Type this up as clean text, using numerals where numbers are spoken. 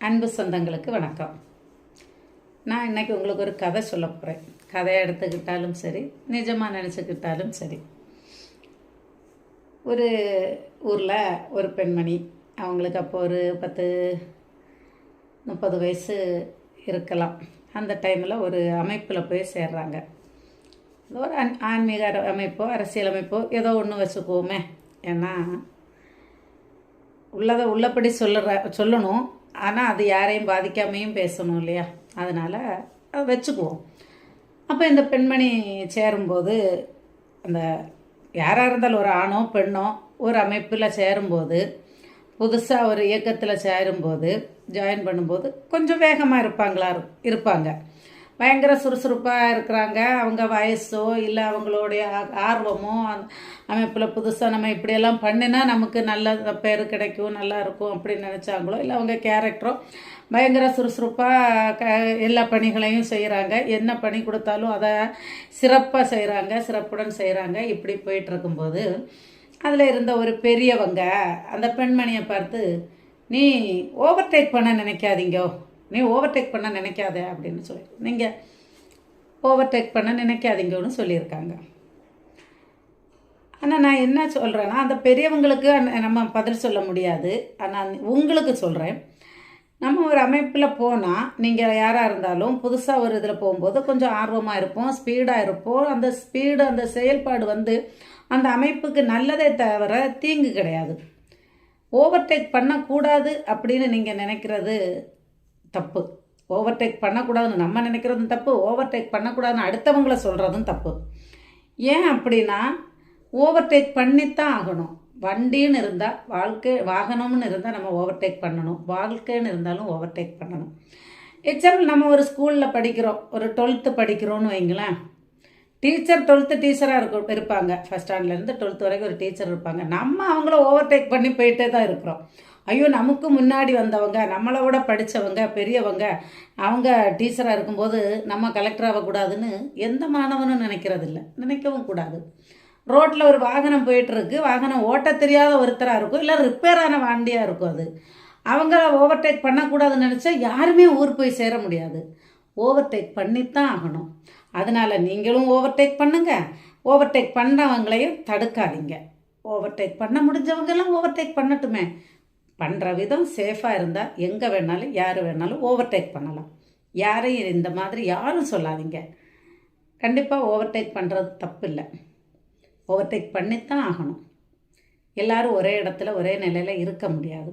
அன்பு சொந்தங்களுக்கு வணக்கம். நான் இன்றைக்கி உங்களுக்கு ஒரு கதை சொல்ல போகிறேன். கதையை எடுத்துக்கிட்டாலும் சரி, நிஜமாக நினச்சிக்கிட்டாலும் சரி. ஒரு ஊரில் ஒரு பெண்மணி, அவங்களுக்கு அப்போ ஒரு 10-30 வயசு இருக்கலாம். அந்த டைமில் ஒரு அமைப்பில் போய் சேர்றாங்க. ஒரு ஆன்மீக அமைப்போ அரசியல் அமைப்போ ஏதோ ஒன்று வச்சுக்குவோமே. ஏன்னா உள்ளதை உள்ளபடி சொல்லணும். ஆனால் அது யாரையும் பாதிக்காமையும் பேசணும் இல்லையா? அதனால் வச்சுக்குவோம். அப்போ இந்த பெண்மணி சேரும்போது, அந்த யாராக இருந்தாலும் ஒரு ஆணோ பெண்ணோ ஒரு அமைப்பில் சேரும்போது, புதுசாக ஒரு இயக்கத்தில் சேரும்போது, ஜாயின் பண்ணும்போது கொஞ்சம் வேகமாக இருப்பாங்க. பயங்கர சுறுசுறுப்பாக இருக்கிறாங்க. அவங்க வயசோ இல்லை அவங்களுடைய ஆர்வமோ அமைப்பில் புதுசாக நம்ம இப்படியெல்லாம் பண்ணினா நமக்கு நல்ல பேர் கிடைக்கும், நல்லா இருக்கும் அப்படின்னு நினச்சாங்களோ, இல்லை அவங்க கேரக்டரோ பயங்கர சுறுசுறுப்பாக எல்லா பணிகளையும் செய்கிறாங்க. என்ன பணி கொடுத்தாலும் அதை சிறப்பாக செய்கிறாங்க, சிறப்புடன் செய்கிறாங்க. இப்படி போயிட்டு இருக்கும்போது அதில் இருந்த ஒரு பெரியவங்க அந்த பெண்மணியை பார்த்து, நீ ஓவர்டேக் பண்ண நினைக்காதீங்கோ, நீ ஓவர்டேக் பண்ண நினைக்காத அப்படின்னு சொல்லி, நீங்கள் ஓவர்டேக் பண்ண நினைக்காதீங்கன்னு சொல்லியிருக்காங்க. ஆனால் நான் என்ன சொல்கிறேன்னா, அந்த பெரியவங்களுக்கு நம்ம பதில் சொல்ல முடியாது. ஆனால் உங்களுக்கு சொல்கிறேன், நம்ம ஒரு அமைப்பில் போனால், நீங்கள் யாராக இருந்தாலும் புதுசாக ஒரு இதில் போகும்போது கொஞ்சம் ஆர்வமாக இருப்போம், ஸ்பீடாக இருப்போம். அந்த ஸ்பீடு, அந்த செயல்பாடு அந்த அமைப்புக்கு நல்லதே தவிர தீங்கு கிடையாது. ஓவர்டேக் பண்ணக்கூடாது அப்படின்னு நீங்கள் நினைக்கிறது தப்பு. ஓவர்டேக் பண்ணக்கூடாதுன்னு நம்ம நினைக்கிறதும் தப்பு, ஓவர்டேக் பண்ணக்கூடாதுன்னு அடுத்தவங்கள சொல்கிறதும் தப்பு. ஏன் அப்படின்னா, ஓவர்டேக் பண்ணித்தான் ஆகணும். வண்டின்னு இருந்தால், வாகனம்னு இருந்தால் நம்ம ஓவர்டேக் பண்ணணும். வாழ்க்கைன்னு இருந்தாலும் ஓவர்டேக் பண்ணணும். எக்ஸாம்பிள், நம்ம ஒரு ஸ்கூலில் படிக்கிறோம், ஒரு 12th படிக்கிறோன்னு வைங்களேன். டீச்சர் 12th டீச்சராக இருப்பாங்க. ஃபஸ்ட் ஸ்டாண்டர்ட்லேருந்து 12th வரைக்கும் ஒரு டீச்சர் இருப்பாங்க. நம்ம அவங்கள ஓவர்டேக் பண்ணி போயிட்டே தான் இருக்கிறோம். ஐயோ, நமக்கு முன்னாடி வந்தவங்க, நம்மளோட படித்தவங்க, பெரியவங்க, அவங்க டீச்சராக இருக்கும்போது நம்ம கலெக்டர் ஆகக்கூடாதுன்னு எந்த மாணவனும் நினைக்கவும் கூடாது. ரோட்டில் ஒரு வாகனம் போயிட்டுருக்கு, வாகனம் ஓட்ட தெரியாத ஒருத்தராக இருக்கும், இல்லை ரிப்பேரான வண்டியாக இருக்கும். அவங்க ஓவர்டேக் பண்ணக்கூடாதுன்னு நினச்சா யாருமே ஊர் போய் சேர முடியாது. ஓவர்டேக் பண்ணித்தான் ஆகணும். அதனால் நீங்களும் ஓவர்டேக் பண்ணுங்க, ஓவர்டேக் பண்ணுறவங்களையும் தடுக்காதீங்க. ஓவர்டேக் பண்ண முடிஞ்சவங்கெல்லாம் ஓவர்டேக் பண்ணட்டுமே. பண்ணுற விதம் சேஃபாக இருந்தால் எங்கே வேணாலும் யார் வேணாலும் ஓவர்டேக் பண்ணலாம். யாரையும் இந்த மாதிரி யாரும் சொல்லாதீங்க. கண்டிப்பாக ஓவர்டேக் பண்ணுறது தப்பு இல்லை. ஓவர்டேக் பண்ணித்தான் ஆகணும். எல்லோரும் ஒரே இடத்துல ஒரே நிலையில் இருக்க முடியாது.